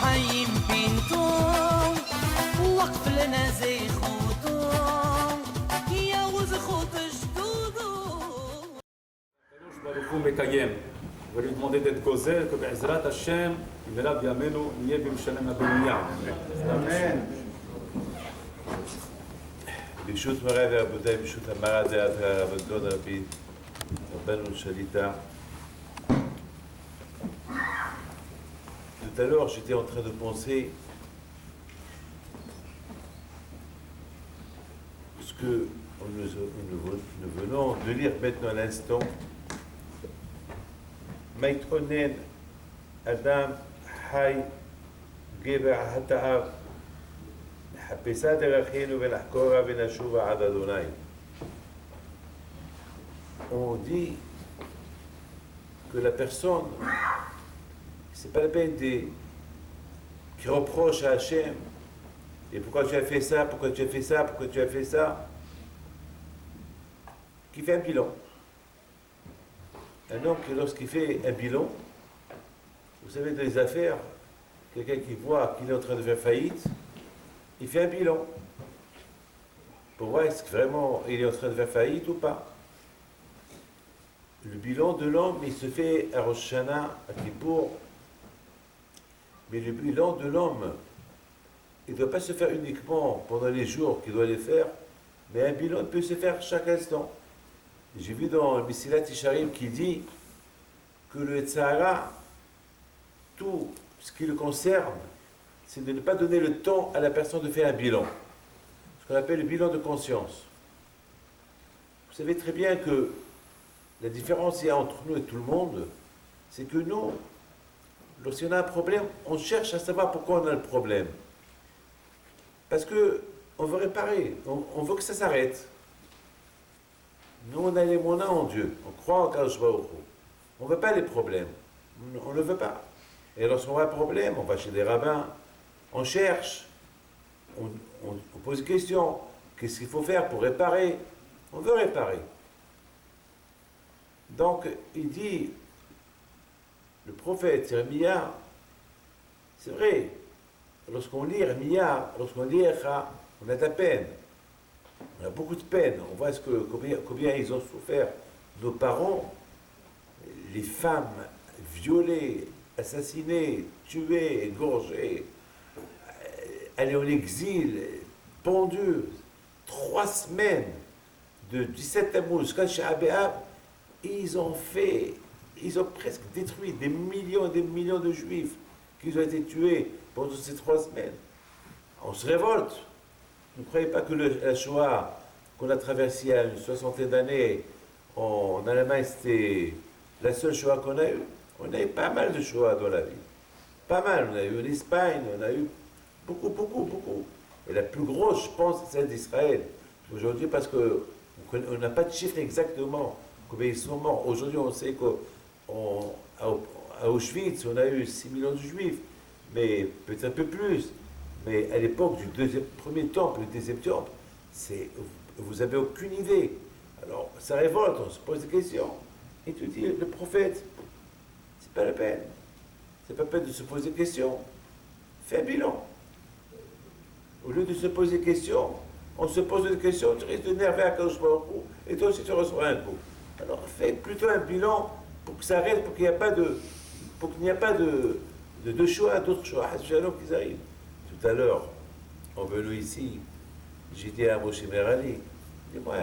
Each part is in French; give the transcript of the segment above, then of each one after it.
حي بينتم وقف لنا زي خوتم يا وزخوت جدودم. Baruch Hu Mekayem. On va lui demander d'être Gozel, que Be'ezrat Hashem, Vela Biamenu, Niye Bimshalem Abouya. Amen. ברשות מוריי ורבותיי, ברשות המרא דעת הרבנדון רבי רבנו שליטה. Tout à l'heure, j'étais en train de penser ce que nous venons de lire maintenant à l'instant. Maïtronen Adam Hay Geber Hata'av לחפשה דרכינו ולחקורה ונשובה עד אדוני. On dit que la personne, c'est pas la peine qui reproche à Hachem, et pourquoi tu as fait ça, pourquoi tu as fait ça, pourquoi tu as fait ça, qui fait un bilan. Un homme qui, lorsqu'il fait un bilan, vous savez, dans les affaires, quelqu'un qui voit qu'il est en train de faire faillite, il fait un bilan pour voir est-ce que vraiment il est en train de faire faillite ou pas. Le bilan de l'homme, il se fait à Rosh Hashanah, à Kippour, mais le bilan de l'homme, il ne doit pas se faire uniquement pendant les jours qu'il doit les faire, mais un bilan peut se faire chaque instant. J'ai vu dans le Mesilat Yesharim qui dit que le Tzahara, tout ce qui le concerne, c'est de ne pas donner le temps à la personne de faire un bilan, ce qu'on appelle le bilan de conscience. Vous savez très bien que la différence qu'il y a entre nous et tout le monde, c'est que nous, lorsqu'on a un problème, on cherche à savoir pourquoi on a le problème. Parce qu'on veut réparer, on veut que ça s'arrête. Nous, on a les moyens en Dieu, on croit en Kadosh Baruch Hu. On ne veut pas les problèmes, on ne le veut pas. Et lorsqu'on voit un problème, on va chez des rabbins, on cherche, on pose des questions. Qu'est-ce qu'il faut faire pour réparer? On veut réparer. Donc, il dit, le prophète Jérémie, c'est vrai, lorsqu'on lit Jérémie, lorsqu'on lit Echa, on a de la peine. On a beaucoup de peine. On voit combien ils ont souffert. Nos parents, les femmes violées, assassinées, tuées, égorgées, aller en exil, pendu, 3 semaines, de 17 Tammuz jusqu'à Tisha B'Av, ils ont presque détruit des millions et des millions de juifs qui ont été tués pendant ces 3 semaines. On se révolte. Ne croyez pas que la Shoah qu'on a traversée il y a une 60aine d'années en Allemagne, c'était la seule Shoah qu'on a eue. On a eu pas mal de Shoah dans la vie. Pas mal. On a eu l'Espagne, on a eu beaucoup. Et la plus grosse, je pense, c'est celle d'Israël. Aujourd'hui, parce qu'on n'a pas de chiffre exactement combien ils sont morts. Aujourd'hui, on sait qu'à Auschwitz, on a eu 6 millions de juifs, mais peut-être un peu plus. Mais à l'époque du premier temple, le deuxième temple, vous n'avez aucune idée. Alors, ça révolte, on se pose des questions. Et tu dis, le prophète, c'est pas la peine. C'est pas la peine de se poser des questions. Fais un bilan. Au lieu de se poser des questions, on se pose des questions, tu risques de nerver à Kadosh Baruch Hu, et toi aussi tu reçois un coup. Alors fais plutôt un bilan pour que ça arrête, pour qu'il n'y ait pas de choix, d'autres choix, qu'ils arrivent. Tout à l'heure, en venant ici, j'ai dit à Moshe Merali, dis-moi,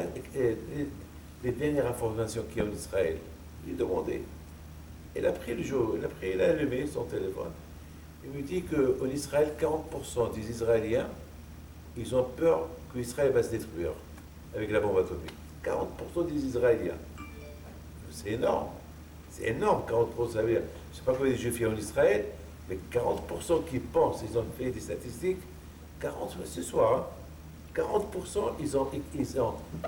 les dernières informations qu'il y a en Israël, je lui ai demandé. Il a pris le jour, il a allumé son téléphone. Il me dit qu'en Israël, 40% des Israéliens, ils ont peur qu'Israël va se détruire avec la bombe atomique. 40% des Israéliens. C'est énorme. C'est énorme, 40%. Ça veut dire, je ne sais pas combien de Juifs il y a en Israël, mais 40% qui pensent, ils ont fait des statistiques, 40% ce soir, hein, 40% ils ont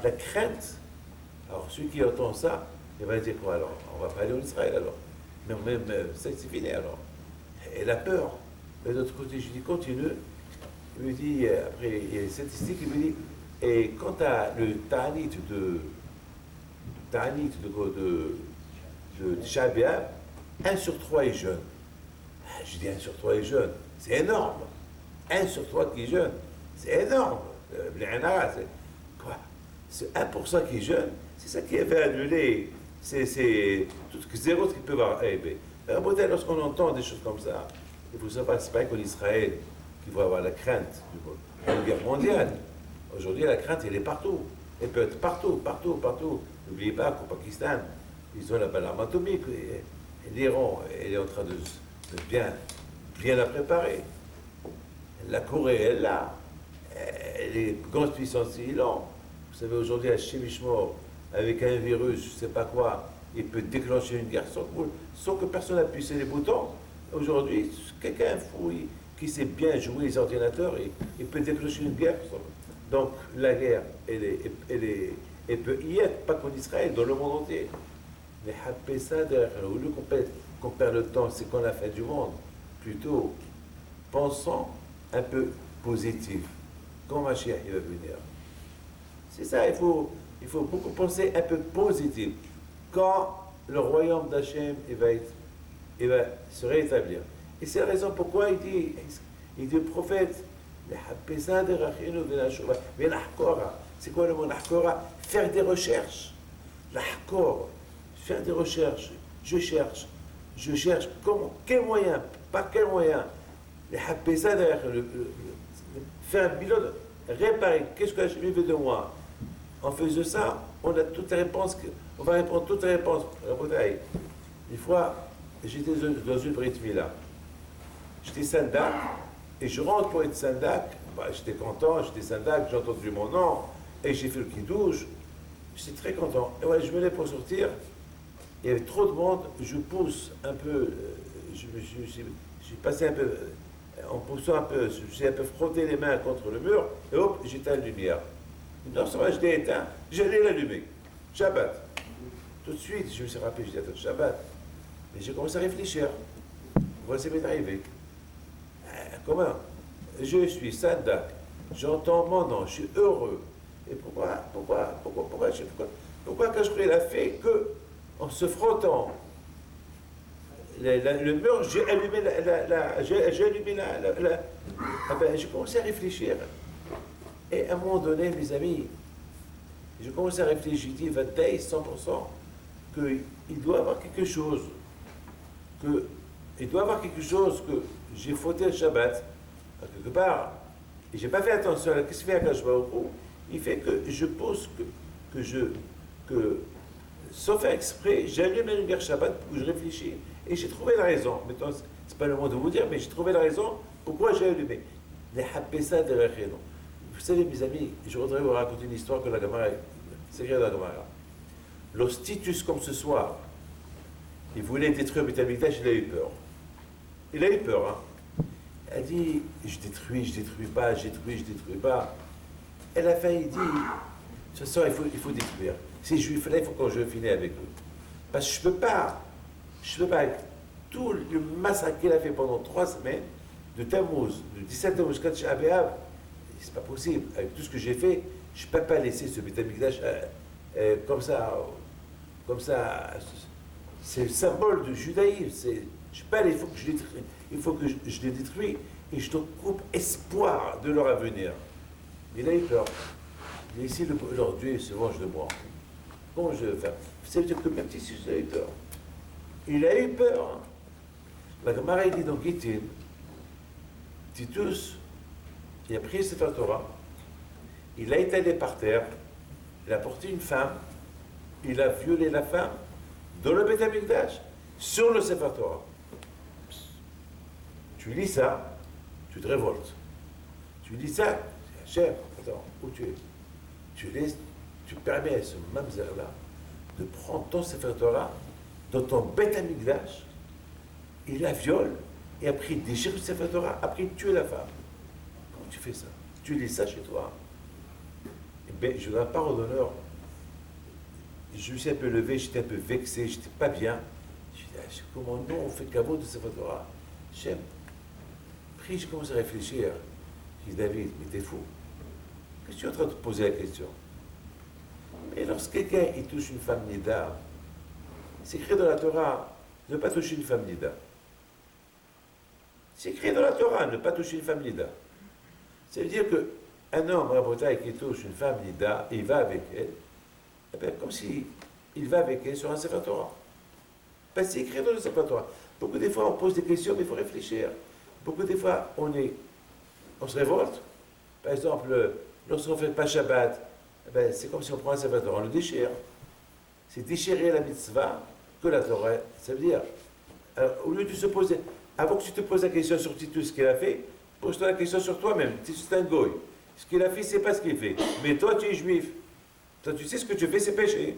la crainte. Alors celui qui entend ça, il va dire quoi alors? On ne va pas aller en Israël alors. Mais même, ça c'est fini alors. Et la peur. Mais de l'autre côté, je dis continue. Il me dit, après, il y a les statistiques, il me dit, et quant à le ta'anit de Tisha B'Av, 1 sur 3 est jeune. Je dis 1 sur 3 est jeune. C'est énorme. 1 sur 3 qui jeûne, c'est énorme. Les Hanara, c'est quoi? Ce 1% qui jeûne, c'est ça qui avait annulé. C'est tout ce que zéro qui peut avoir. Lorsqu'on entend des choses comme ça, il faut savoir que ce n'est pas qu'en Israël qu'il faut avoir la crainte d'une guerre mondiale. Aujourd'hui, la crainte, elle est partout. Elle peut être partout, partout, partout. N'oubliez pas qu'au Pakistan, ils ont la balle atomique. Et l'Iran, elle est en train de bien la préparer. La Corée, elle l'a. Les grandes puissances, ils l'ont. Vous savez, aujourd'hui, à Chemichmor, avec un virus, je ne sais pas quoi, il peut déclencher une guerre sans que personne appuie sur les boutons. Aujourd'hui, quelqu'un fou qui sait bien jouer les ordinateurs, il peut déclencher une guerre. Donc, la guerre, elle peut y être, pas qu'en Israël, dans le monde entier. Mais au lieu qu'on perd le temps, c'est qu'on a fait du monde. Plutôt, pensons un peu positif. Quand Mashiach va venir. C'est ça, il faut beaucoup penser un peu positif. Quand le royaume d'Hachem il va se rétablir. Et c'est la raison pourquoi il dit au prophète, c'est quoi le mot nahkora? Faire des recherches. Faire des recherches. Je cherche. Comment? Quel moyen? Par quel moyen? Faire un bilan, réparer. Qu'est-ce que Hachem veut de moi? En faisant ça, on a toutes les réponses. On va répondre toutes les réponses. Une fois, j'étais dans une Brit Mila. J'étais sandak, et je rentre pour être sandak. J'étais content, j'étais sandak, j'ai entendu mon nom, et j'ai fait le kidouche. J'étais très content. Et ouais, je me lève pour sortir. Il y avait trop de monde, je pousse un peu, j'ai passé un peu, en poussant un peu, j'ai un peu frotté les mains contre le mur, et hop, j'éteins la lumière. Non seulement je l'ai éteint, j'allais l'allumer. Shabbat. Tout de suite, je me suis rappelé, j'ai dit, attends, Shabbat. Mais j'ai commencé à réfléchir. Voilà, ça m'est arrivé. Comment? Je suis sandak, j'entends mon nom, je suis heureux. Et pourquoi quand je il a fait que, en se frottant le mur, j'ai allumé j'ai commencé à réfléchir. Et à un moment donné, mes amis, j'ai commencé à réfléchir, j'ai dit, 100%, qu'il doit y avoir quelque chose, que j'ai fauté le Shabbat, quelque part, et j'ai pas fait attention à qu'est-ce qu'il fait à Kashbaoku, il fait que je pose que sans faire exprès, j'allume la lumière Shabbat pour que je réfléchis, et j'ai trouvé la raison. Maintenant, c'est pas le moment de vous dire, mais j'ai trouvé la raison pourquoi j'ai allumé. Les Happesa de Racheno. Vous savez, mes amis, je voudrais vous raconter une histoire que la Gemara, c'est écrit dans la Gemara. L'Ostitus, comme ce soir, il voulait détruire Beth Amikdash, il a eu peur. Il a eu peur, hein. Il a dit, je détruis pas. Et à la fin, il dit, de toute façon, il faut détruire. Ces juifs-là, il faut qu'on je finis avec eux. Parce que je peux pas, avec tout le massacre qu'il a fait pendant 3 semaines, de Tammuz, de 17 Tammuz, jusqu'à Tisha B'Av, c'est pas possible. Avec tout ce que j'ai fait, je ne peux pas laisser ce Beth Amikdash comme ça. C'est le symbole du judaïsme. Je peux pas aller, il faut que je les détruis et je te coupe espoir de leur avenir. Il a eu peur. Il a essayé leur Dieu se venge de moi. Comment je vais faire? Ça veut dire que même si il a eu peur. Il a eu peur. Hein. La Gemara dit dans Gittin, Titus, il a pris le Sefer Torah, il a étalé par terre, il a porté une femme, il a violé la femme dans le Beth Amikdash, sur le Sefer Torah. Tu lis ça, tu te révoltes. Tu lis ça, Hachem, attends, où tu es? Tu permets à ce mamzer-là de prendre ton Sefer Torah dans ton Beth Amikdash, il la viole, et après il déchire le Sefer Torah, après il tue la femme. Comment tu fais ça? Tu lis ça chez toi? Eh bien, je ne donne pas au d'honneur. Je me suis un peu levé, j'étais un peu vexé, j'étais pas bien. Je me suis dit, comment nous on fait caveau de Sefer Torah? J'aime. Après, je commence à réfléchir. Je dis, David, mais t'es fou. Qu'est-ce que tu es en train de te poser la question? Mais lorsque quelqu'un il touche une femme nida, c'est écrit dans la Torah de ne pas toucher une femme nida. C'est écrit dans la Torah, ne pas toucher une femme nida. Ça veut dire qu'un homme, Rabotai, qui touche une femme nida, il va avec elle, eh bien, comme si il va avec elle sur un Sefer Torah. Ben, c'est écrit dans le Sefer Torah. Beaucoup des fois, on pose des questions, mais il faut réfléchir. Beaucoup des fois, on se révolte. Par exemple, lorsqu'on ne fait pas Shabbat, eh ben, c'est comme si on prend un Sefer Torah, on le déchire. C'est déchirer la mitzvah que la Torah. Ça veut dire, au lieu de se poser, avant que tu te poses la question sur Titus, ce qu'il a fait, pose-toi la question sur toi-même. Titus, c'est un goy. Ce qu'il a fait, c'est pas ce qu'il fait. Mais toi, tu es juif. Toi, tu sais ce que tu fais, c'est péché.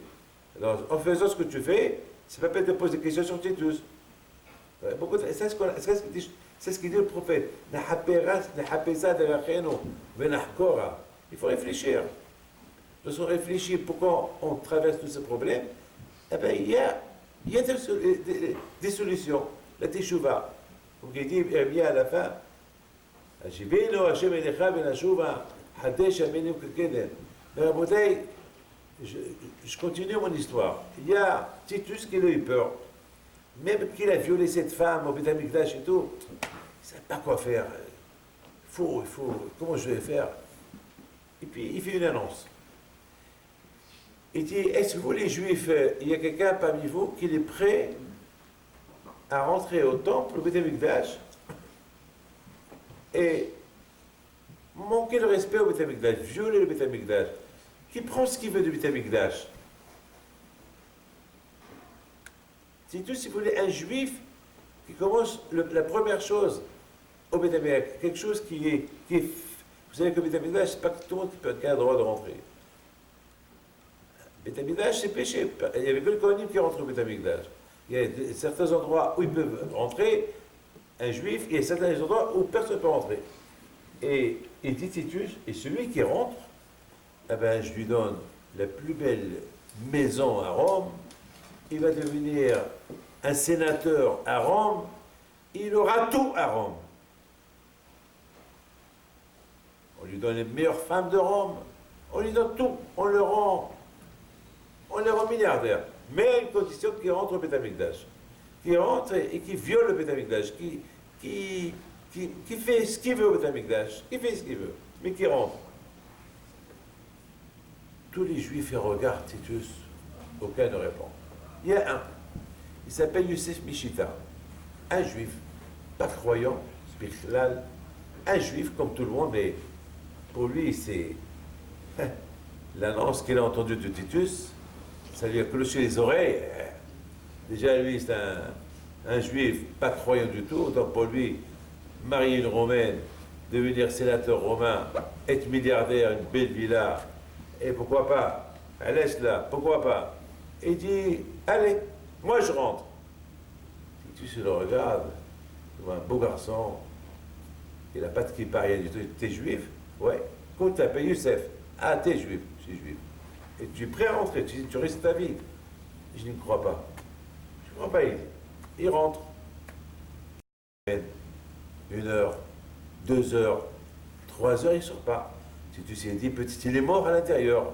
Alors, en faisant ce que tu fais, c'est pas peine de poser des questions sur Titus. C'est ce qu'il dit le prophète. Il faut réfléchir. Lorsqu'on réfléchit pourquoi on traverse tous ces problèmes, eh bien, il y a des solutions. La teshuva. Comme il dit bien à la fin, je continue mon histoire. Il y a Titus qui a eu peur. Même qu'il a violé cette femme au Beth Amikdash et tout, il ne savait pas quoi faire. Comment je vais faire? Et puis il fait une annonce. Il dit, est-ce que vous les Juifs, il y a quelqu'un parmi vous qui est prêt à rentrer au temple, au Beth Amikdash, et manquer le respect au Beth Amikdash, violer le Beth Amikdash, qui prend ce qu'il veut du Beth Amikdash? Titus, si vous voulez, un juif qui commence la première chose au Beth Amikdash, quelque chose qui est. Vous savez que le Beth Amikdash, c'est pas que tout le monde qui a le droit de rentrer. Le Beth Amikdash, c'est péché. Il n'y avait que le Kohanim qui rentre au Beth Amikdash. Il y a certains endroits où ils peuvent rentrer, un juif, et il y a certains endroits où personne ne peut rentrer. Et il dit Titus, et celui qui rentre, eh ben, je lui donne la plus belle maison à Rome. Il va devenir un sénateur à Rome, il aura tout à Rome. On lui donne les meilleures femmes de Rome, on lui donne tout, on le rend milliardaire. Mais à une condition qu'il rentre au Beth Amikdash. Qui rentre et qui viole le Beth Amikdash, qui fait ce qu'il veut au Beth Amikdash, qui fait ce qu'il veut, mais qui rentre. Tous les Juifs regardent Titus, aucun ne répond. Il y a un, il s'appelle Youssef Mishita, un juif, pas croyant, spirituel, un juif comme tout le monde, mais pour lui, c'est l'annonce qu'il a entendue de Titus, ça lui a cloché les oreilles. Déjà, lui, c'est un juif, pas croyant du tout, donc pour lui, marier une Romaine, devenir sénateur romain, être milliardaire, une belle villa, et pourquoi pas, laisse-la, pourquoi pas. Il dit, allez, moi je rentre. Titus le regarde, comme un beau garçon, il n'a pas de kippa, rien du tout. T'es juif? Ouais. Quand tu t'appelles Youssef? Ah, t'es juif? Je suis juif. Et tu es prêt à rentrer? Tu restes ta vie? Je n'y crois pas. Je ne crois pas, il rentre. 1 heure, 2 heures, 3 heures, il ne sort pas. Titus il dit, petit, il est mort à l'intérieur.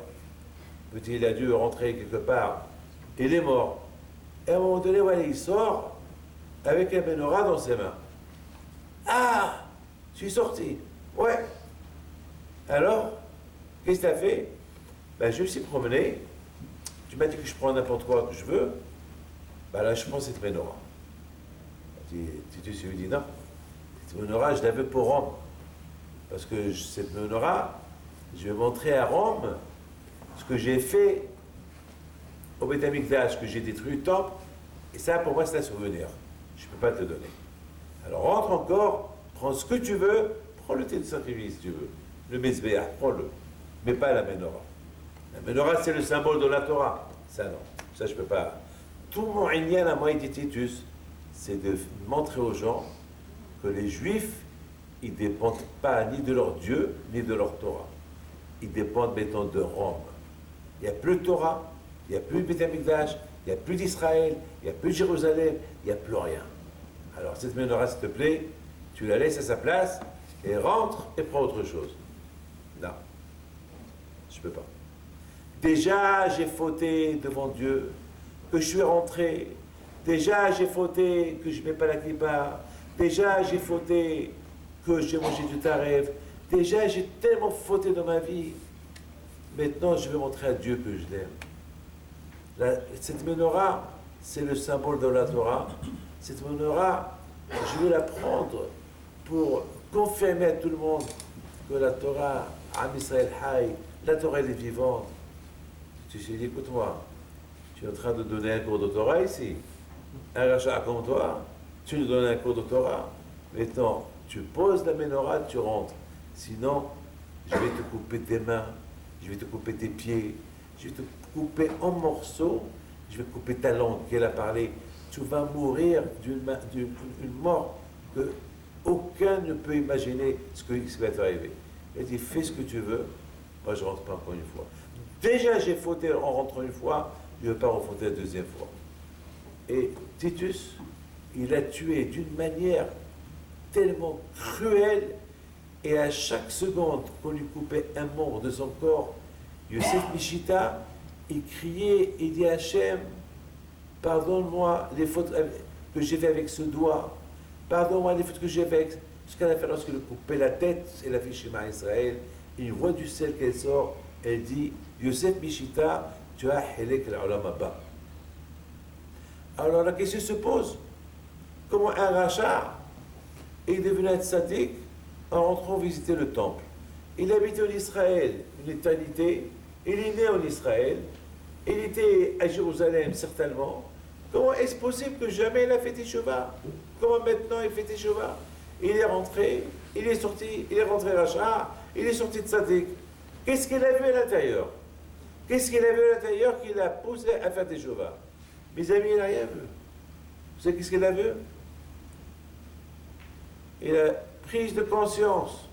Petit, il a dû rentrer quelque part. Il est mort. Et à un moment donné, voilà, il sort avec un menorah dans ses mains. Ah, je suis sorti. Ouais. Alors, qu'est-ce que tu as fait? Ben, je me suis promené. Tu m'as dit que je prends n'importe quoi que je veux. Ben là, je prends cette menorah. Titus lui dit non. Cette menorah, je l'avais pour Rome. Parce que cette menorah, je vais montrer à Rome ce que j'ai fait au Beth Amikdash, que j'ai détruit le temple, et ça pour moi c'est un souvenir. Je ne peux pas te le donner. Alors rentre encore, prends ce que tu veux, prends le thé de sacrifice si tu veux. Le Mezbeah, prends-le. Mais pas la menorah. La menorah c'est le symbole de la Torah. Ça non, ça je ne peux pas. Tout mon inyan à moi et dit Titus, c'est de montrer aux gens que les Juifs, ils ne dépendent pas ni de leur Dieu, ni de leur Torah. Ils dépendent, mettons, de Rome. Il n'y a plus de Torah, il n'y a plus de Beth Amikdash, il n'y a plus d'Israël, il n'y a plus de Jérusalem, il n'y a plus rien. Alors cette menorah, s'il te plaît, tu la laisses à sa place et rentre et prends autre chose. Non, je ne peux pas. Déjà, j'ai fauté devant Dieu, que je suis rentré. Déjà, j'ai fauté, que je ne mets pas la kippa. Déjà, j'ai fauté que j'ai mangé du taref. Déjà, j'ai tellement fauté dans ma vie. Maintenant, je vais montrer à Dieu que je l'aime. Cette menorah, c'est le symbole de la Torah. Cette menorah, je vais la prendre pour confirmer à tout le monde que la Torah, Am Israël Hay, la Torah elle est vivante. Tu sais, écoute-moi, tu es en train de donner un cours de Torah ici. Un rachat comme toi, tu lui donnes un cours de Torah. Maintenant, tu poses la menorah, tu rentres. Sinon, je vais te couper tes mains, je vais te couper tes pieds, je vais te couper en morceaux, je vais couper ta langue qu'elle a parlé. Tu vas mourir d'une mort que aucun ne peut imaginer ce qui va t'arriver. Il dit, fais ce que tu veux, moi je ne rentre pas encore une fois. Déjà j'ai fauté en rentrant une fois, je ne veux pas refauter la deuxième fois. Et Titus, il a tué d'une manière tellement cruelle, et à chaque seconde qu'on lui coupait un membre de son corps, Yosef Mishita, il criait, il dit à Hachem, pardonne-moi les fautes que j'ai fait avec ce doigt, pardonne-moi les fautes que j'ai fait. Jusqu'à la fin, lorsqu'il lui coupait la tête, elle a fait Shema Israël, il voit du sel qu'elle sort, elle dit, Yosef Mishita, tu as Helek al-Olam Haba. Alors la question se pose, comment un rachat est devenu un tzaddik en rentrant visiter le temple? Il habitait en Israël une éternité, il est né en Israël, il était à Jérusalem certainement. Comment est-ce possible que jamais il a fait Teshuvah? Comment maintenant il fait Teshuvah? Il est rentré, il est sorti, il est rentré rachat, il est sorti de tzaddik. Qu'est-ce qu'il a vu à l'intérieur? Qu'est-ce qu'il a vu à l'intérieur qui l'a poussé à faire Teshuvah? Mes amis, il n'a rien vu. Vous savez qu'est-ce qu'il a vu? Il a prise de conscience.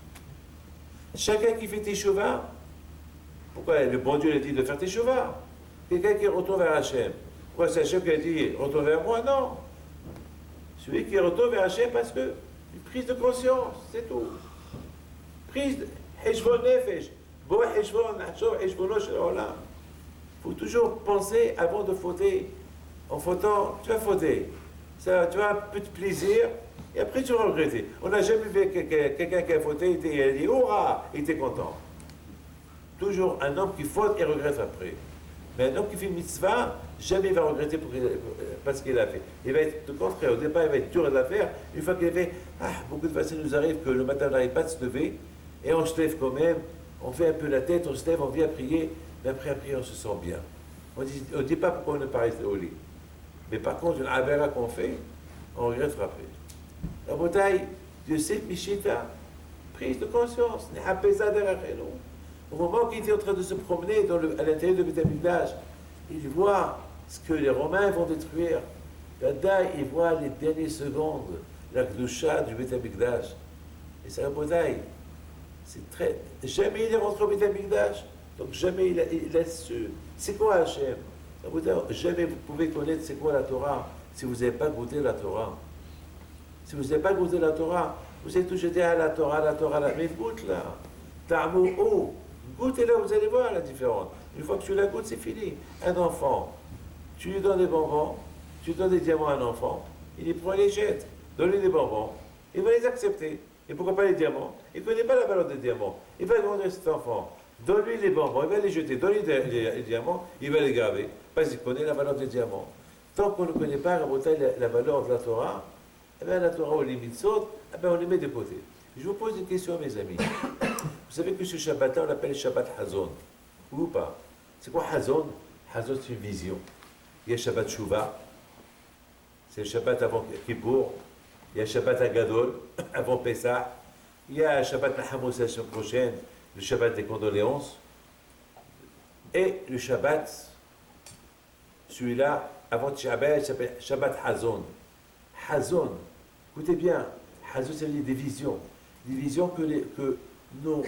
Chacun qui fait Teshuvah, pourquoi le bon Dieu a dit de faire Teshuvah? Quelqu'un qui retourne vers Hachem. Pourquoi c'est Hachem qui a dit retourne vers moi? Non. Celui qui retourne vers Hachem parce que une prise de conscience, c'est tout. Prise de Heshvon Nefesh. Bo Heshvon, Hashov Heshvono Shel Olam. Il faut toujours penser avant de fauter. En fautant, tu vas fauter. Ça, tu as un peu de plaisir et après tu vas regretter. On n'a jamais vu quelqu'un qui a fauté, il a dit hurrah, il était content. Toujours un homme qui faute et regrette après. Mais un homme qui fait mitzvah, jamais il va regretter parce qu'il a fait. Il va être tout contraire. Au départ, il va être dur de la faire. Une fois qu'il a fait, beaucoup de fois, ça nous arrive que le matin, on n'arrive pas de se lever et on se lève quand même. On fait un peu la tête, on se lève, on vient prier. Mais après, on se sent bien. On ne dit pas pourquoi on ne pas rester au lit. Mais par contre, une avera qu'on fait, on regrette après. La bataille de cette Mishita, prise de conscience, au moment qu'il était en train de se promener à l'intérieur de Beth Amikdash, il voit ce que les Romains vont détruire. Là-dedans, il voit les dernières secondes, la Gdusha du Beth Amikdash. Et c'est la bataille. C'est très. Jamais il est rentré au Beth Amikdash, donc jamais il a su. C'est quoi Hachem? Jamais vous pouvez connaître c'est quoi la Torah si vous n'avez pas goûté la Torah. Si vous n'avez pas goûté la Torah, vous allez toujours dire la Torah, mais goûte là. Ta'amou ou. Goûtez là, vous allez voir la différence. Une fois que tu la goûtes, c'est fini. Un enfant, tu lui donnes des bonbons, tu donnes des diamants à un enfant, il les prend et les jette. Donne-lui des bonbons, il va les accepter. Et pourquoi pas les diamants? Il ne connaît pas la valeur des diamants. Il va grandir cet enfant. Donne-lui les bonbons, il va les jeter. Donne-lui les diamants, il va les garder. Parce qu'il connaît la valeur des diamants. Tant qu'on ne connaît pas la valeur de la Torah, eh bien la Torah ou les mitzvot, eh bien on les met de côté. Je vous pose une question, mes amis. Vous savez que ce Shabbat-là, on l'appelle Shabbat Hazon. Ou pas? C'est quoi Hazon? Hazon, c'est une vision. Il y a Shabbat Shuvah, c'est le Shabbat avant Kippour. Il y a Shabbat Agadol, avant Pessah. Il y a Shabbat Nahamous la semaine prochaine, le Shabbat des condoléances. Et le Shabbat, celui-là, avant Shabbat, il s'appelle Shabbat Hazon. Hazon, écoutez bien, Hazon, c'est des visions. Des visions que nos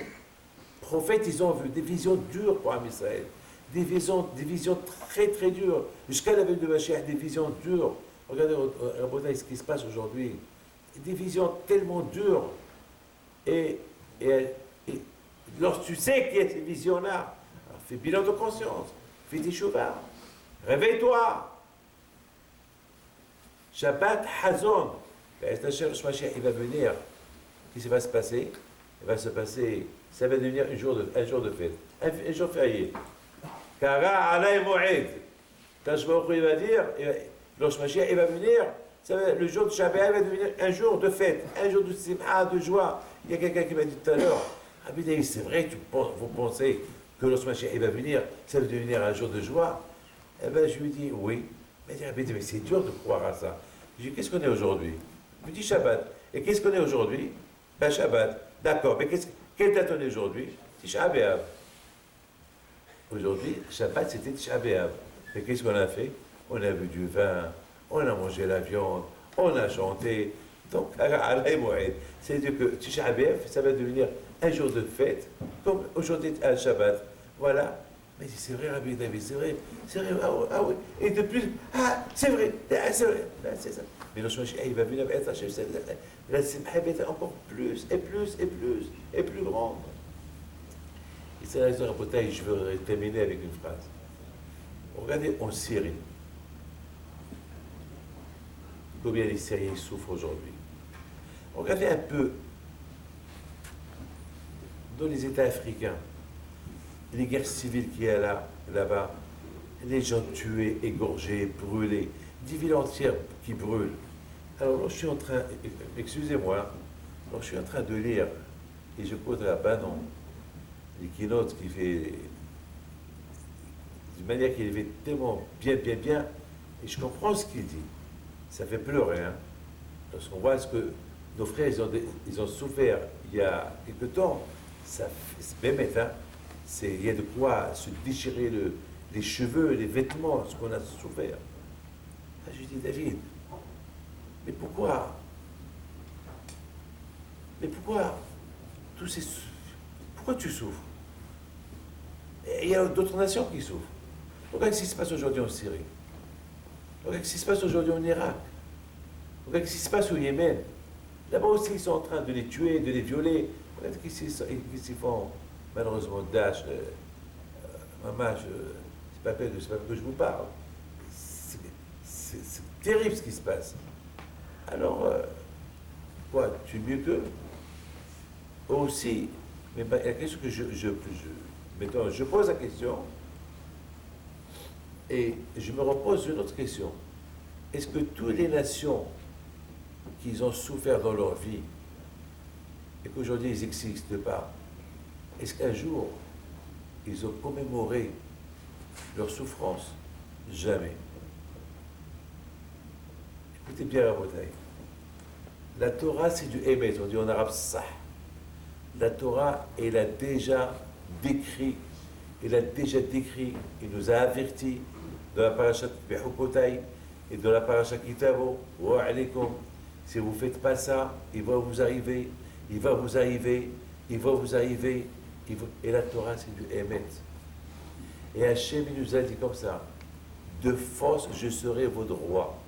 prophètes, ils ont vu. Des visions dures pour Am Israël. Des visions très très dures. Jusqu'à la venue de Mashiach, des visions dures. Regardez ce qui se passe aujourd'hui. Des visions tellement dures. Et lorsque tu sais qu'il y a ces visions-là, fais bilan de conscience, fais des chouvards. Réveille-toi. Shabbat Hazon. Le Mashiach, il va venir. Qu'est-ce qui va se passer? Il va se passer, ça va devenir un jour de fête, un jour férié. Kara alay mu'id. Il va dire, lorsque Mashiach il va venir, le jour de Shabbat va devenir un jour de fête, un jour de simha, de joie. Il y a quelqu'un qui m'a dit tout à l'heure, Rabbi David, c'est vrai, vous pensez que lorsque Mashiach il va venir, ça va devenir un jour de joie? Eh bien, je lui dis, oui. Mais Rabbi David, c'est dur de croire à ça. Je lui dis, qu'est-ce qu'on est aujourd'hui? Il me dit Shabbat. Et qu'est-ce qu'on est aujourd'hui? Ben Shabbat. D'accord, mais quelle date on est aujourd'hui? Tisha B'Av. Aujourd'hui, Shabbat, c'était Tisha B'Av. Mais qu'est-ce qu'on a fait? On a bu du vin, on a mangé la viande, on a chanté. Donc, c'est-à-dire que Tisha B'Av, ça va devenir un jour de fête, comme aujourd'hui à Shabbat. Voilà. Mais c'est vrai, Rabbi David, c'est vrai, ah oui. Et de plus, c'est vrai, c'est ça. Mais le Mashiach, il va venir être la simha va être encore plus, et plus, et plus, et plus grande. Et c'est la raison, Rabotai, je veux terminer avec une phrase. Regardez en Syrie, combien les Syriens souffrent aujourd'hui. Regardez un peu dans les États africains, les guerres civiles qu'il y a là-bas, les gens tués, égorgés, brûlés, des villes entières qui brûlent. Alors, je suis en train, excusez-moi, je suis en train de lire, et je quote à Bannon, les keynotes qui fait, d'une manière qu'il est tellement bien, et je comprends ce qu'il dit. Ça fait pleurer, hein, lorsqu'on voit ce que nos frères, ils ont souffert il y a quelque temps, ça fait même hein, il y a de quoi se déchirer les cheveux, les vêtements, ce qu'on a souffert. Là, je dis, David, mais pourquoi pourquoi tu souffres? Et il y a d'autres nations qui souffrent. Regarde ce qui se passe aujourd'hui en Syrie. Regarde ce qui se passe aujourd'hui en Irak. Regarde ce qui se passe au Yémen. Là-bas aussi, ils sont en train de les tuer, de les violer. Regarde ce qu'ils font. Malheureusement, Daesh, maman, c'est pas que je vous parle. C'est terrible ce qui se passe. Alors, quoi, tu es mieux qu'eux? Aussi, mais la question que mettons, je pose la question et je me repose une autre question. Est-ce que toutes les nations qui ont souffert dans leur vie et qu'aujourd'hui ils n'existent pas, est-ce qu'un jour ils ont commémoré leur souffrance? Jamais. Écoutez bien la bataille. La Torah, c'est du Emet, on dit en arabe Sah. La Torah, elle a déjà décrit, il nous a avertis dans la paracha Behukotai et dans la paracha Kitavo, wa alaykum, si vous ne faites pas ça, il va vous arriver. Et la Torah, c'est du Emet. Et Hachem, il nous a dit comme ça, de force, je serai votre roi.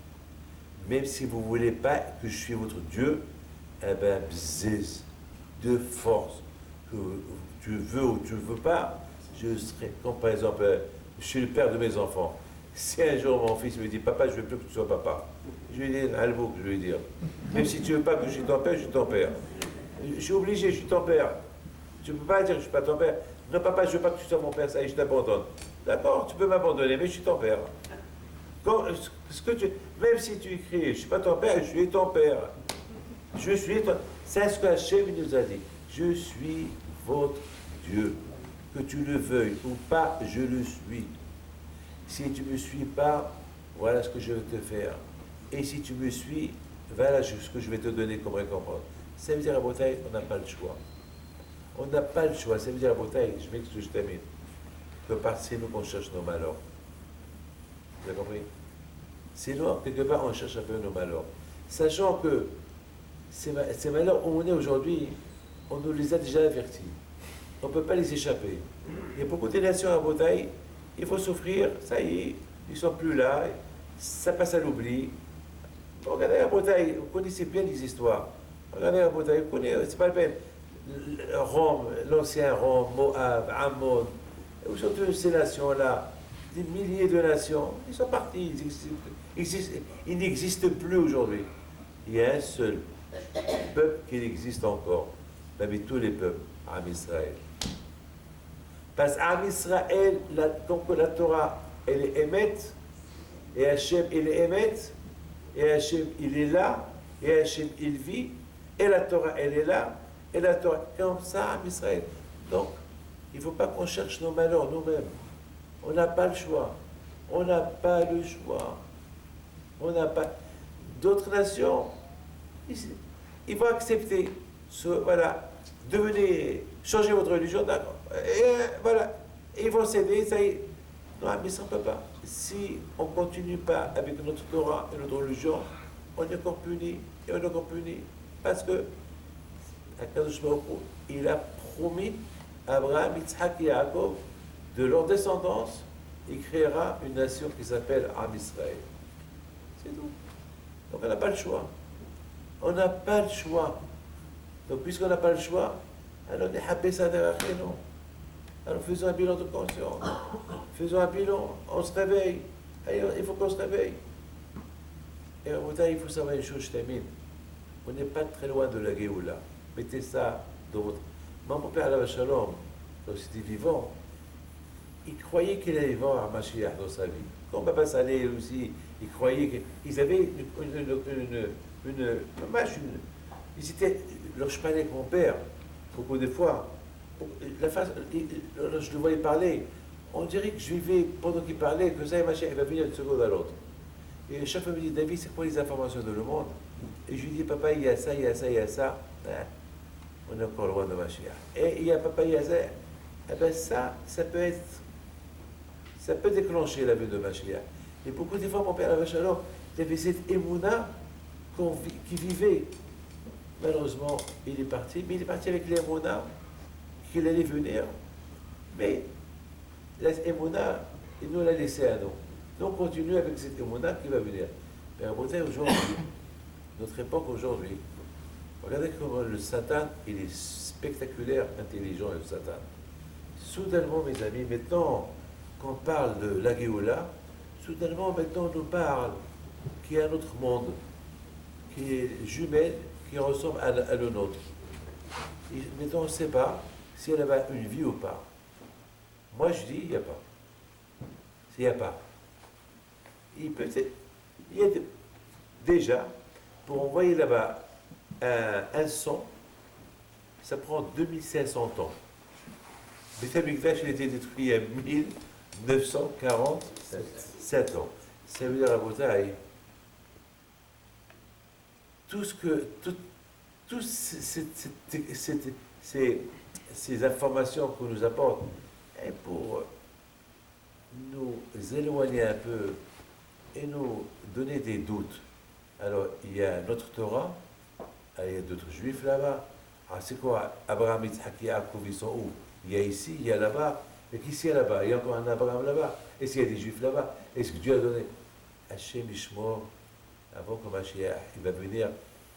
Même si vous ne voulez pas que je suis votre Dieu, eh bien, bziz, de force, que tu veux ou tu ne veux pas, je serai, comme par exemple, je suis le père de mes enfants. Si un jour mon fils me dit, papa, je ne veux plus que tu sois papa, je lui dis, Albo, je lui dire, même si tu ne veux pas que je suis ton père, je suis ton père. Je suis obligé, je suis ton père. Tu ne peux pas dire que je ne suis pas ton père. Non, papa, je ne veux pas que tu sois mon père, ça y est, je t'abandonne. D'accord, tu peux m'abandonner, mais je suis ton père. Même si tu écris, je ne suis pas ton père, je suis ton père. C'est ce que Hachem nous a dit. Je suis votre Dieu. Que tu le veuilles ou pas, je le suis. Si tu ne me suis pas, voilà ce que je vais te faire. Et si tu me suis, voilà ce que je vais te donner comme récompense. Ça veut dire à Botaï, on n'a pas le choix. On n'a pas le choix. Ça veut dire à Botaï, je m'excuse, je termine, que c'est nous qu'on cherche nos malheurs. Vous avez compris? C'est nous, quelque part, on cherche un peu nos malheurs. Sachant que ces malheurs où on est aujourd'hui, on nous les a déjà avertis. On ne peut pas les échapper. Il y a beaucoup de nations à Botaï, il faut souffrir, ça y est, ils ne sont plus là, ça passe à l'oubli. Regardez à Botaï, vous connaissez bien les histoires. Regardez à Botaï, vous connaissez, c'est pas la peine. Rome, l'ancien Rome, Moab, Ammon, surtout ces nations-là, des milliers de nations, ils sont partis, ils n'existent plus aujourd'hui. il y a un seul peuple qui existe encore, parmi tous les peuples, Am Israël. Parce qu'Am Israël, donc la Torah, elle est émette, et Hachem, il est émette, et Hachem, il est là, et Hachem, il vit, et la Torah, elle est là, et la Torah, comme ça, Am Israël. Donc, il ne faut pas qu'on cherche nos malheurs nous-mêmes. On n'a pas le choix. On n'a pas le choix. On n'a pas... D'autres nations, ils vont accepter. Voilà. Devenez... Changez votre religion, d'accord. Et voilà. Ils vont céder, ça y est. Non, mais ça ne peut pas. Si on ne continue pas avec notre Torah et notre religion, on est encore puni. Et on est encore puni. Parce que, Akadosh Baruch Hu, il a promis à Abraham, Yitzhak et Yaakov, de leur descendance, il créera une nation qui s'appelle Am Israël. C'est tout. Donc on n'a pas le choix. On n'a pas le choix. Donc puisqu'on n'a pas le choix, alors on est happé ça derrière nous. Alors faisons un bilan de conscience. Faisons un bilan, on se réveille. Alors, il faut qu'on se réveille. Et au bout il faut savoir une chose, je termine. On n'est pas très loin de la Géoula. Mettez ça dans votre... Mon père, Alav Shalom, quand c'était vivant, il croyait qu'il allait voir un Mashiach dans sa vie. Quand Baba Saleh aussi, il croyait qu'ils avaient ils étaient, lorsque je parlais avec mon père, beaucoup de fois, je le voyais parler, on dirait que je vivais pendant qu'il parlait, que ça et Mashiach, il va venir d'une seconde à l'autre. Et chaque fois, il me dit, David, c'est quoi les informations de le monde? Et je lui dis, papa, il y a ça, il y a ça, il y a ça. On est encore loin de Mashiach. Et il y a papa, il y a ça. Eh bien ça peut déclencher la vue de Mashiach. Et beaucoup de fois, mon père avait Shalom, il avait cette émouna qui vivait. Malheureusement, il est parti, mais il est parti avec l'émouna qu'il allait venir. Mais l'émouna, il nous l'a laissé à nous. Donc on continue avec cette émouna qui va venir. Mais aujourd'hui, notre époque aujourd'hui, regardez comment le Satan, il est spectaculaire, intelligent, le Satan. Soudainement, mes amis, maintenant qu'on parle de la Géoula, soudainement, maintenant, on nous parle qu'il y a un autre monde, qui est jumelle, qui ressemble à le nôtre. Et maintenant, on ne sait pas si elle a une vie ou pas. Moi, je dis, il n'y a pas. S'il n'y a pas. Il y a déjà, pour envoyer là-bas un son, ça prend 2500 ans. Le Beth Amikdash, il a été détruit en 1947 ans. Ça veut dire à Botaï, ces informations qu'on nous apporte, et pour nous éloigner un peu et nous donner des doutes. Alors, il y a notre Torah, il y a d'autres juifs là-bas. Alors, c'est quoi? Abraham, Yitzhak, Yaakov, ils sont où? Il y a ici, il y a là-bas. Et qu'ici, il y a là-bas. Il y a encore un Abraham là-bas. Est-ce qu'il y a des juifs là-bas? Est-ce que Dieu a donné? Hachem Ishmor, avant que Mashiach, il va venir,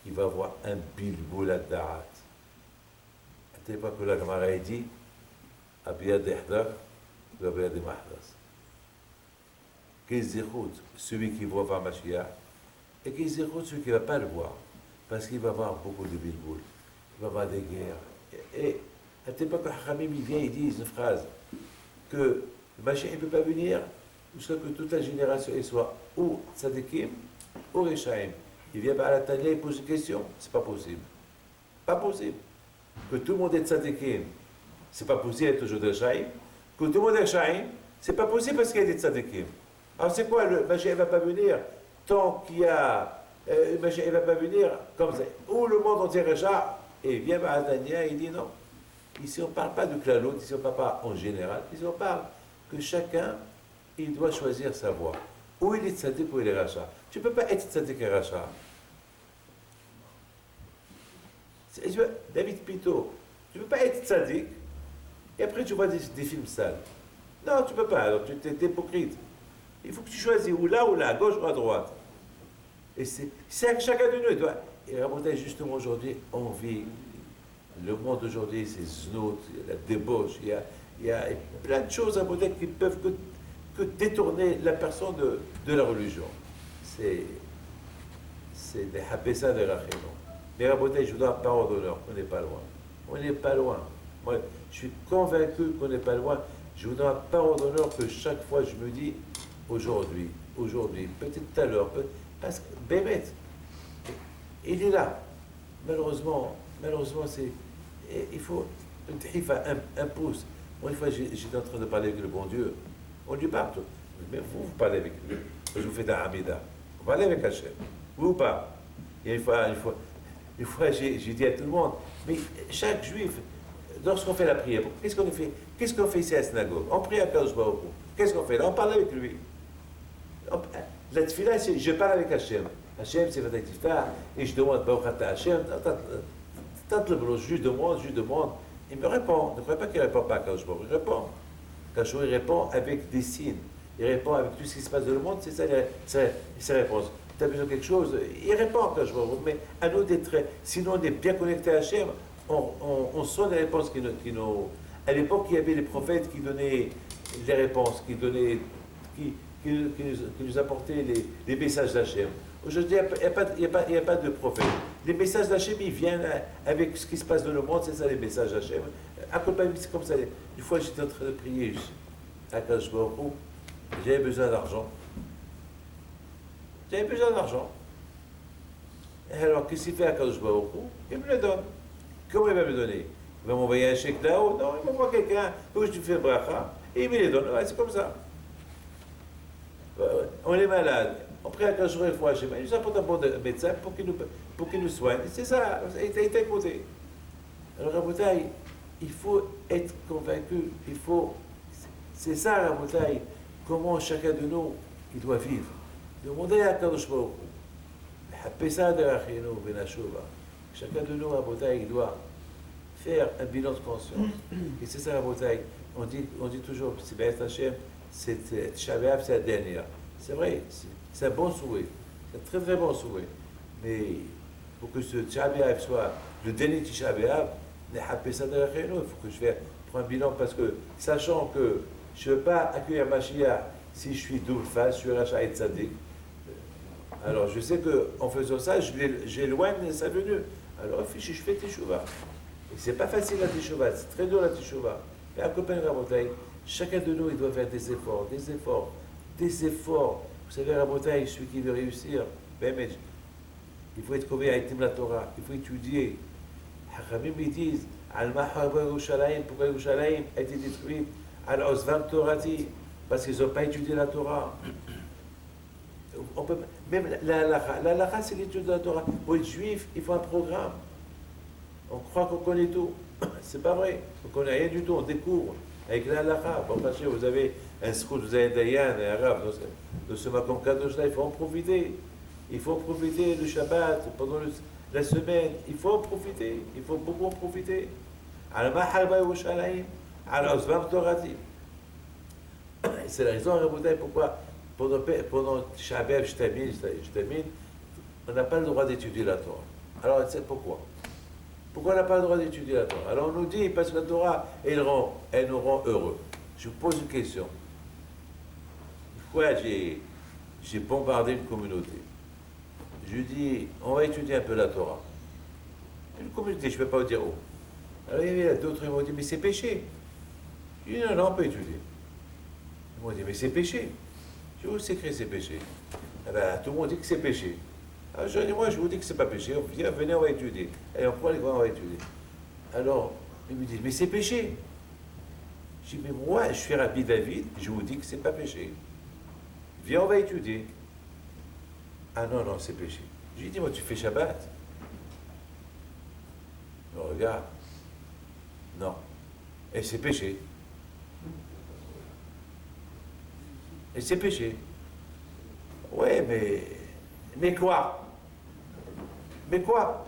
il va avoir un bilboul à Da'at. À tel point que la Gemara a dit, Abiyad Ehdar, ou Abiyad Mahdas. Quel zérout, celui qui va voir Mashiach, et quel zérout, celui qui ne va pas le voir, parce qu'il va avoir beaucoup de bilboul, il va avoir des guerres. Et à tel point que Hachamim, il vient, il dit une phrase, que le Mashiach ne peut pas venir jusqu'à que toute la génération soit ou tzadikim ou rechaim. Il vient à la Tania, il pose une question, c'est pas possible. Pas possible. Que tout le monde est tzadikim, c'est pas possible d'être toujours rechaim. Que tout le monde est rechaim, c'est pas possible parce qu'il y a des tzadikim. Alors c'est quoi, le Mashiach ne va pas venir tant qu'il y a... le Mashiach ne va pas venir comme ça. Ou le monde entier recha, et il vient à la Tania, il dit non. Ici, on ne parle pas de clalote, ici, on ne parle pas en général. Ici, on parle que chacun, il doit choisir sa voie. Ou il est tzaddik ou il est rachat. Tu ne peux pas être tzaddik et rachat. David Pito, tu ne peux pas être tzaddik et après tu vois des films sales. Non, tu ne peux pas, alors tu es hypocrite. Il faut que tu choisis ou là, à gauche ou à droite. Et c'est chacun de nous. Et raconter justement aujourd'hui, on vit. Le monde aujourd'hui, c'est znout, il y a la débauche, il y a plein de choses à modèle qui peuvent que détourner la personne de la religion. c'est des Hapessa de Rachelo. Mais Rabotai, je vous donne parole d'honneur, on n'est pas loin. On n'est pas loin. Moi, je suis convaincu qu'on n'est pas loin. Je vous donne parole d'honneur que chaque fois je me dis, aujourd'hui, peut-être tout à l'heure, parce que Bémet, il est là. Malheureusement, c'est. Il faut. Il faut un pouce. Moi, une fois, j'étais en train de parler avec le bon Dieu. On lui parle. Mais vous parlez avec lui. Je vous fais un Hamida. Vous parlez avec Hachem. Vous ou pas? Et une fois j'ai dit à tout le monde, mais chaque juif, lorsqu'on fait la prière, qu'est-ce qu'on fait? Qu'est-ce qu'on fait ici à la synagogue? On prie à Kadosh Baruch Hu. Qu'est-ce qu'on fait là? On parle avec lui. La tefila, je parle avec Hachem. Hachem, c'est votre tifta, et je demande Baruch Ata Hachem. Je lui demande. Il me répond. Ne croyez pas qu'il ne répond pas à Kadosh Baruch Hu. Il répond. Kadosh Baruch Hu répond avec des signes. Il répond avec tout ce qui se passe dans le monde, c'est ça ses réponses. Tu as besoin de quelque chose, il répond Kadosh Baruch Hu. Mais à nous d'être. Sinon, on est bien connecté à Hachem, on sent les réponses qui nous. À l'époque, il y avait les prophètes qui donnaient les réponses, qui nous apportaient les messages d'Hachem. Aujourd'hui, il n'y a pas de prophète. Les messages d'Hachem, ils viennent avec ce qui se passe dans le monde, c'est ça les messages d'Hachem. C'est comme ça. Une fois, j'étais en train de prier à Kadosh Baruch Hu, j'avais besoin d'argent. Et alors, qu'est-ce qu'il fait à Kadosh Baruch Hu? Il me le donne. Comment il va me donner? Il va m'envoyer un chèque là-haut? Non, il m'envoie quelqu'un, où je te fais bracha, et il me les donne. Ouais, c'est comme ça. On est malade. On prie à Kadosh Baruch Hu, il nous apporte un bon médecin pour qu'il nous soigne. C'est ça, il est écouté. Alors, Rabotai, il faut être convaincu, c'est ça, Rabotai, comment chacun de nous, il doit vivre. Demandez à Kadosh Baruch Hu, chacun de nous, Rabotai, il doit faire un bilan de conscience. Et c'est ça, Rabotai, on dit toujours, c'est B'ez Hashem, c'est Tisha B'Av, c'est la dernière. C'est vrai, c'est un bon souhait, c'est un très très bon souhait. Mais pour que ce Tisha B'Av soit le dernier Tisha B'Av, il faut que je prenne un bilan parce que, sachant que je ne veux pas accueillir Mashiach si je suis double face, je suis Racha et Tzadik. Alors je sais qu'en faisant ça, j'éloigne sa venue. Alors je fais Teshuvah. Et c'est pas facile la Teshuvah, c'est très dur la Teshuvah. Mais à copain Rabotai, chacun de nous, il doit faire des efforts. Vous savez, Rabotai, celui qui veut réussir, il faut être convaincu à la Torah, il faut étudier. Hachamim, ils disent, pourquoi Yerushalayim a été détruite, Al-Ozvam Torati, parce qu'ils n'ont pas étudié la Torah. Même la halakha, c'est l'étude de la Torah. Pour être juif, il faut un programme. On croit qu'on connaît tout. C'est pas vrai. On ne connaît rien du tout. On découvre. Avec la halakha, bon, parce que vous avez un scout, vous avez un dayan, un arabe. De ce makom kadosh-là, il faut en profiter. Il faut profiter le Shabbat pendant la semaine. Il faut en profiter. Il faut beaucoup en profiter. Al-Mahal Yerushalayim, Al-Ozvam Torati. C'est la raison, Rabotai, pourquoi pendant Shabbat, je termine, on n'a pas le droit d'étudier la Torah. Alors, c'est pourquoi? Pourquoi on n'a pas le droit d'étudier la Torah? Alors, on nous dit, parce que la Torah, elle nous rend heureux. Je vous pose une question. Une fois, j'ai bombardé une communauté. Je lui dis, on va étudier un peu la Torah. Une communauté, je ne peux pas vous dire où. Alors, il y avait d'autres, ils m'ont dit, mais c'est péché. Je lui ai dit, non, on peut étudier. Ils m'ont dit, mais c'est péché. Je vous c'est écrit c'est péché. Eh bien, tout le monde dit que c'est péché. Alors je dis, moi je vous dis que c'est pas péché. Venez, on va étudier. Et on prend les grands, on va étudier. Alors, ils me disent, mais c'est péché. Je dis, mais moi, je suis Rabbi David, je vous dis que c'est pas péché. Viens, on va étudier. Ah non, c'est péché. Je lui dis, moi, tu fais Shabbat. Il me regarde. Non. Et c'est péché. Et c'est péché. Ouais, mais quoi? Mais quoi?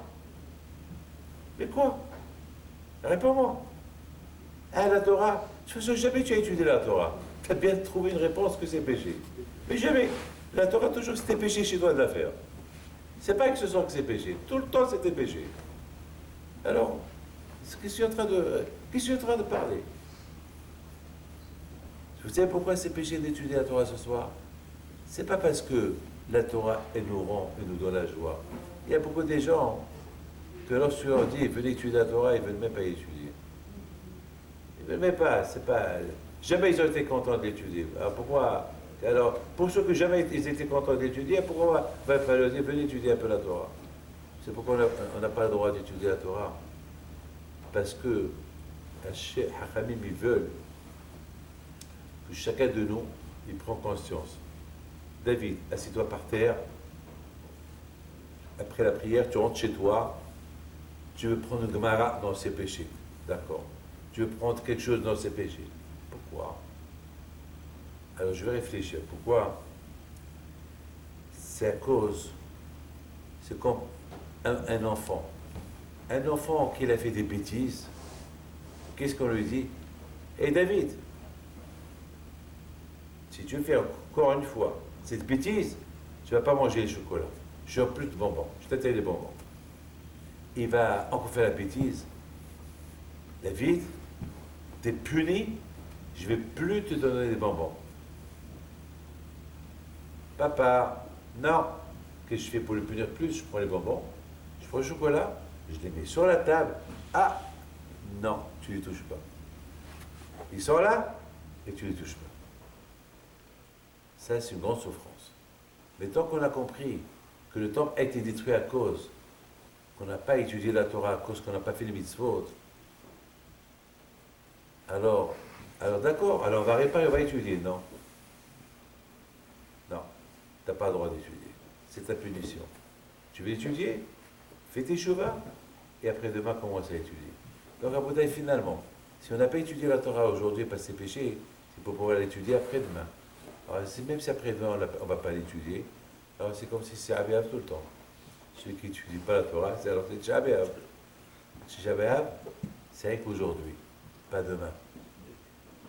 Réponds-moi. Ah, la Torah. De toute façon, jamais tu as étudié la Torah. Tu as bien trouvé une réponse que c'est péché. Mais jamais. La Torah, toujours, c'était péché chez toi de la faire. C'est pas que ce soit que c'est péché. Tout le temps, c'était péché. Alors, qu'est-ce que je suis en train de parler? Vous savez pourquoi c'est péché d'étudier la Torah ce soir? C'est pas parce que la Torah, elle nous rend, elle nous donne la joie. Il y a beaucoup de gens que lorsque tu leur dis, venez étudier la Torah, ils ne veulent même pas étudier. Ils ne veulent même pas, c'est pas... Jamais ils ont été contents d'étudier. Alors pourquoi... Alors, pour ceux que jamais ils étaient contents d'étudier, pourquoi on va pas leur dire, venez étudier un peu la Torah? C'est pourquoi on n'a pas le droit d'étudier la Torah. Parce que Hachamim, ils veulent que chacun de nous, il prend conscience. David, assis-toi par terre. Après la prière, tu rentres chez toi. Tu veux prendre une Gemara dans ses péchés. D'accord. Tu veux prendre quelque chose dans ses péchés. Pourquoi? Alors je vais réfléchir. Pourquoi? C'est à cause, c'est comme un enfant. Un enfant qui a fait des bêtises, qu'est-ce qu'on lui dit? Hé David, si tu fais encore une fois cette bêtise, tu ne vas pas manger les chocolats. Je n'ai plus de bonbons. Je t'attends les bonbons. Il va encore faire la bêtise. David, tu es puni, je ne vais plus te donner des bonbons. Papa, non. Qu'est-ce que je fais pour le punir plus? Je prends les bonbons, je prends le chocolat, je les mets sur la table. Ah, non, tu ne les touches pas. Ils sont là et tu ne les touches pas. Ça, c'est une grande souffrance. Mais tant qu'on a compris que le temple a été détruit à cause qu'on n'a pas étudié la Torah, à cause qu'on n'a pas fait les mitzvot, alors d'accord, alors on va réparer, on va étudier. Non. Non, tu n'as pas le droit d'étudier. C'est ta punition. Tu veux étudier? Fais tes chevaux et après demain commence à étudier. Donc à Bouddha, finalement, si on n'a pas étudié la Torah aujourd'hui par ses péchés, c'est pour pouvoir l'étudier après-demain. Alors même si après-demain on ne va pas l'étudier, alors c'est comme si c'est Abéab tout le temps. Celui qui n'étudie pas la Torah, c'est alors c'est Abéab. Abéab, c'est rien qu'aujourd'hui, pas demain.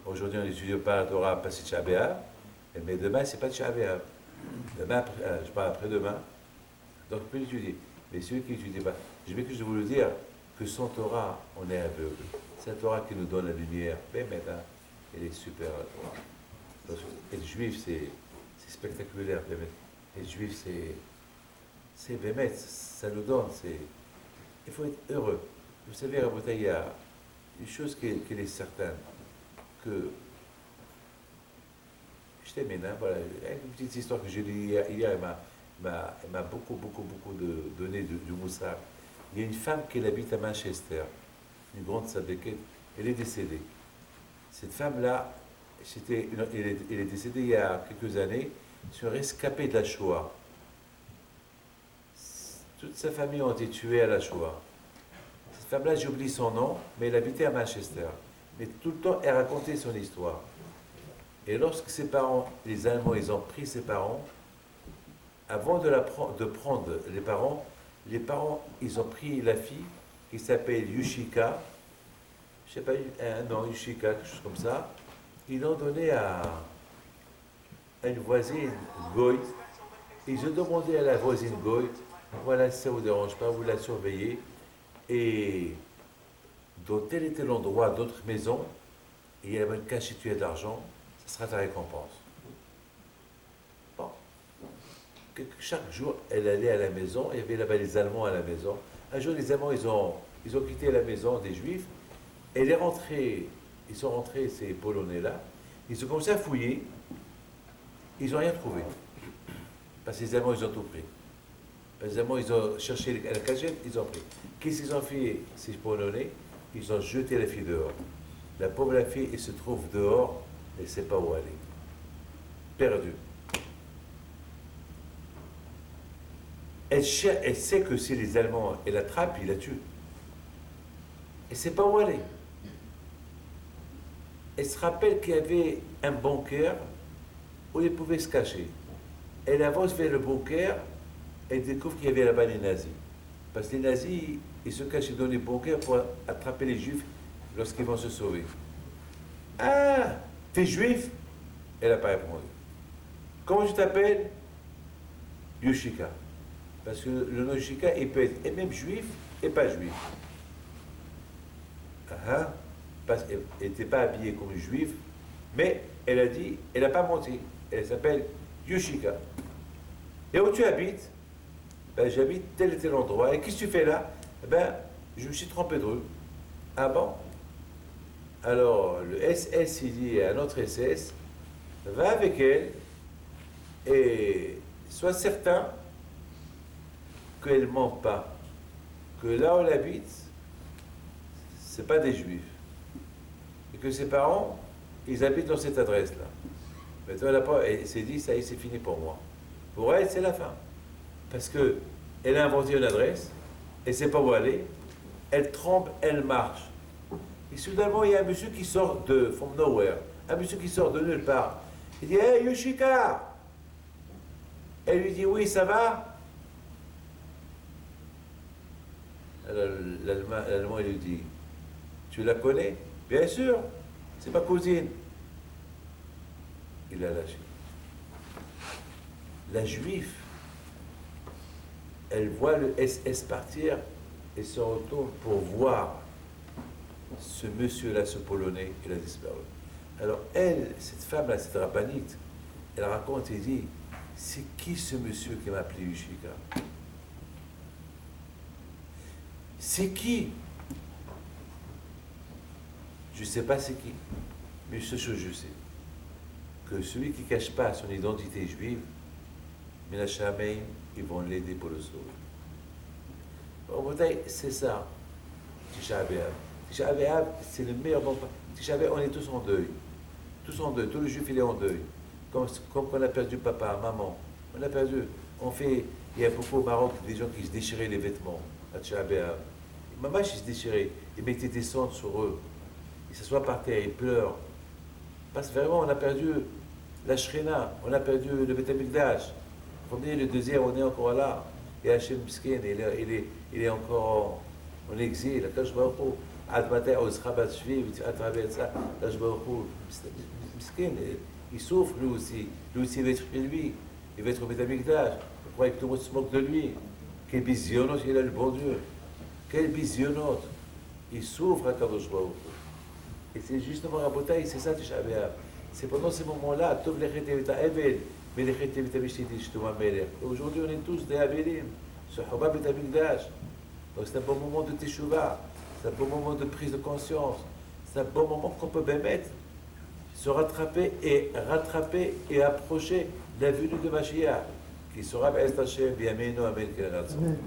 Aujourd'hui on n'étudie pas la Torah parce que c'est Abéab, mais demain c'est pas Abéab. Demain, je parle après-demain, donc on peut l'étudier. Mais celui qui n'étudie pas, je vais que je voulais dire que sans Torah, on est aveugle. C'est la Torah qui nous donne la lumière. Mais maintenant, elle est super, la Torah. Donc, être juif, c'est spectaculaire. Être juif, c'est Bémet, ça nous donne. Il faut être heureux. Vous savez, à Rabotai, il y a une chose qui est certaine, que je termine, hein, voilà, une petite histoire que j'ai lue hier, elle m'a beaucoup donné du moussard. Il y a une femme qui habite à Manchester, une grande sadéquette, elle est décédée. Cette femme-là, elle est décédée il y a quelques années sur un rescapé de la Shoah. Toute sa famille ont été tués à la Shoah. Cette femme-là, j'ai oublié son nom, mais elle habitait à Manchester. Mais tout le temps, elle racontait son histoire. Et lorsque ses parents, les Allemands, ils ont pris ses parents, avant de prendre les parents, ils ont pris la fille qui s'appelle Yushika, je ne sais pas, un nom, Yushika, quelque chose comme ça, ils l'ont donnée à une voisine Goy. Ils ont demandé à la voisine Goy, voilà, si ça ne vous dérange pas, vous la surveillez, et dans tel et tel endroit, d'autres maisons, il y a une cachette de l'argent, ce sera ta récompense. Bon. Chaque jour, elle allait à la maison, il y avait là-bas les Allemands à la maison. Un jour, les Allemands, ils ont quitté la maison des Juifs, et ils sont rentrés, ces Polonais-là, ils ont commencé à fouiller, ils n'ont rien trouvé. Parce que les Allemands, ils ont tout pris. Les Allemands, ils ont cherché la cachette, ils ont pris. Qu'est-ce qu'ils ont fait, ces Polonais? Ils ont jeté la fille dehors. La pauvre la fille, elle se trouve dehors, elle ne sait pas où aller. Perdue. Elle sait que si les Allemands l'attrapent, ils la tuent. Elle ne sait pas où aller. Elle se rappelle qu'il y avait un bunker où elle pouvait se cacher. Elle avance vers le bunker, elle découvre qu'il y avait là-bas les nazis. Parce que les nazis, ils se cachaient dans les bunkers pour attraper les juifs lorsqu'ils vont se sauver. Ah, t'es juif? Elle n'a pas répondu. Comment tu t'appelles? Yoshika. Parce que le nom Yoshika, il peut être et même juif et pas juif. Ah, parce qu'elle n'était pas habillée comme une juive, mais elle a dit, elle n'a pas menti. Elle s'appelle Yoshika. Et où tu habites? Ben, j'habite tel et tel endroit. Et qu'est-ce que tu fais là? Ben, je me suis trompé de rue. Ah bon? Alors, le SS, il dit à notre SS, va avec elle et sois certain qu'elle ne ment pas. Que là où elle habite, c'est pas des juifs. Et que ses parents, ils habitent dans cette adresse-là. Maintenant, elle s'est dit, ça y est, c'est fini pour moi. Pour elle, c'est la fin. Parce que elle a inventé une adresse, elle ne sait pas où aller, elle tremble, elle marche. Et soudainement, il y a un monsieur qui sort de from nowhere, un monsieur qui sort de nulle part. Il dit, hey, Yoshika! Elle lui dit, oui, ça va? Alors, l'Allemand, il lui dit, tu la connais? Bien sûr, c'est ma cousine. Il a lâché. La juive, elle voit le SS partir et se retourne pour voir ce monsieur-là, ce Polonais, il a disparu. Alors elle, cette femme-là, cette rabbinite, elle raconte et dit, c'est qui ce monsieur qui m'a appelé Yoshika? C'est qui? Je ne sais pas c'est qui, mais ce chose je sais, que celui qui ne cache pas son identité juive, Menachem, ils vont l'aider pour le sauver. Au Bataille, c'est ça, Tisha B'Av. Tisha B'Av, c'est le meilleur moment. Tisha B'Av, on est tous en deuil. Tous en deuil. Tout le juif, il est en deuil. Comme on a perdu papa, maman. On a perdu. Il y a beaucoup au Maroc des gens qui se déchiraient les vêtements à Tisha B'Av. Maman, ils se déchiraient. Ils mettaient des cendres sur eux. Ils s'assoient par terre, ils pleurent. Parce que vraiment, on a perdu la Shrina, on a perdu le Beth Amikdash. Le premier, le deuxième, on est encore là. Et Hachem Miskin, il est encore en exil. Akash Baruch Hu, Ad Matei Ozcha Bat Shvi, à travers ça, Akash Baruch Hu, Miskin, il souffre lui aussi. Lui aussi, il va être chez lui. Il va être au Beth Amikdash. Vous croyez que tout le monde se moque de lui? Quel bisionote il a, le bon Dieu. Quel bisionote. Il souffre à Kadosh Baruch Hu. Et c'est justement Rabotai, c'est ça Tisha B'Av. C'est pendant ces moments-là, Tov Lechet Evita Evel, mais Lechet Evita Mishtiti Shtuma Melech. Aujourd'hui, on est tous des Avelim, sur Chobah Bet Amikdash. Donc c'est un bon moment de Teshuvah, c'est un bon moment de prise de conscience, c'est un bon moment qu'on peut bien mettre, se rattraper et approcher la venue de Mashiach, qui sera B'Est Hashem, Biyameinu, Amen, K'el Ratzon.